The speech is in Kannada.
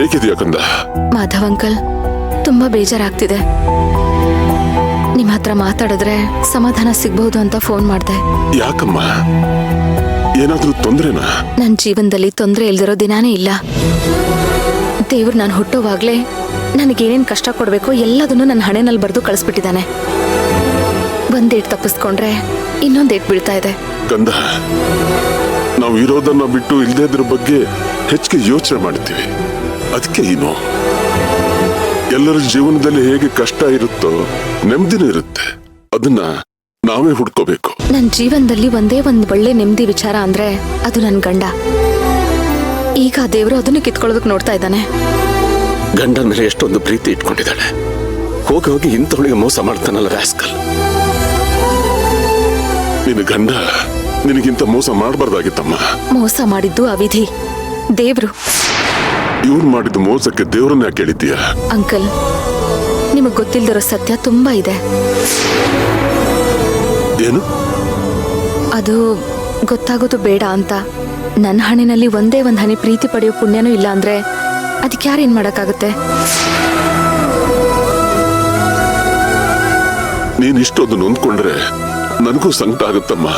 ಹೇಗಿದೆಯಾ ಕಂದ? ಮಾಧವ್ ಅಂಕಲ್, ತುಂಬಾ ಬೇಜಾರಾಗ್ತಿದೆ. ನಿಮ್ ಹತ್ರ ಮಾತಾಡಿದ್ರೆ ಸಮಾಧಾನ ಸಿಗ್ಬಹುದು ಅಂತ ಫೋನ್ ಮಾಡ್ದೆ. ಯಾಕಮ್ಮ, ಏನಾದ್ರೂ ತೊಂದ್ರೆನಾ? ನನ್ ಜೀವನದಲ್ಲಿ ತೊಂದ್ರೆ ಇಲ್ದಿರೋ ದಿನಾನೇ ಇಲ್ಲ. ದೇವ್ರು ನಾನು ಹುಟ್ಟೋವಾಗ್ಲೇ ನನಗೇನೇನ್ ಕಷ್ಟ ಕೊಡ್ಬೇಕೋ ಎಲ್ಲದನ್ನು ನನ್ನ ಹಣೆನಲ್ಲಿ ಬರೆದು ಕಳಿಸ್ಬಿಟ್ಟಿದ್ದಾನೆ. ಒಂದೇಟ್ ತಪ್ಪಿಸ್ಕೊಂಡ್ರೆ ಇನ್ನೊಂದೇಟ್ ಬೀಳ್ತಾ ಇದೆ. ಕಂದ, ನಾವು ಇರೋದನ್ನ ಬಿಟ್ಟು ಇಲ್ದೇ ಇದ್ರ ಬಗ್ಗೆ ಹೆಚ್ಚಿಗೆ ಯೋಚನೆ ಮಾಡ್ತೀವಿ. ಅದಕ್ಕೆ ಏನು, ಎಲ್ಲರ ಜೀವನದಲ್ಲಿ ಹೇಗೆ ಕಷ್ಟ ಇರುತ್ತೋ ನೆಮ್ಮದಿನೂ ಇರುತ್ತೆ. ಅದನ್ನ ನಾವೇ ಹುಡ್ಕೋಬೇಕು. ನನ್ನ ಜೀವನದಲ್ಲಿ ಒಂದೇ ಒಂದ್ ಒಳ್ಳೆ ನೆಮ್ಮದಿ ವಿಚಾರ ಅಂದ್ರೆ ಅದು ನನ್ ಗಂಡ. ಈಗ ದೇವ್ರು ಅದನ್ನು ಕಿತ್ಕೊಳ್ಳೋದಕ್ಕೆ ನೋಡ್ತಾ ಇದ್ದಾನೆ. ಗಂಡನ ಮೇಲೆ ಎಷ್ಟೊಂದು ಪ್ರೀತಿ ಇಟ್ಕೊಂಡಿದ್ದಾಳೆ, ಹೋಗಿ ಹೋಗಿ ಇಂಥವಳಿಗೆ ಮೋಸ ಮಾಡ್ತಾನಲ್ಲ ರಾಸ್ಕಲ್. ನಿನ್ನ ಗಂಡ ನಿನಗಿಂತ ಮೋಸ ಮಾಡಬಾರ್ದಾಗಿತ್ತಮ್ಮ. ಮೋಸ ಮಾಡಿದ್ದು ಅವಿಧಿ, ದೇವ್ರು. ಇವ್ರು ಮಾಡಿದ ಮೋಸಕ್ಕೆ ದೇವ್ರನ್ನ ಯಾಕೆ ಹೇಳಿದ್ದೀಯ? ಅಂಕಲ್, ನಿಮಗ್ ಗೊತ್ತಿಲ್ದಿರೋ ಸತ್ಯ ತುಂಬಾ ಇದೆ. ಏನು? ಅದು ಗೊತ್ತಾಗೋದು ಬೇಡ ಅಂತ. ನನ್ನ ಹಣೆನಲ್ಲಿ ಒಂದೇ ಒಂದ್ ಹನಿ ಪ್ರೀತಿ ಪಡೆಯೋ ಪುಣ್ಯನೂ ಇಲ್ಲ ಅಂದ್ರೆ ಅದಕ್ಕೆ ಯಾರೇನ್ ಮಾಡಕ್ಕಾಗುತ್ತೆ? ನೀನ್ ಇಷ್ಟೊಂದು ನೊಂದ್ಕೊಂಡ್ರೆ ನನಗೂ ಸಂಕಟ ಆಗುತ್ತಮ್ಮ.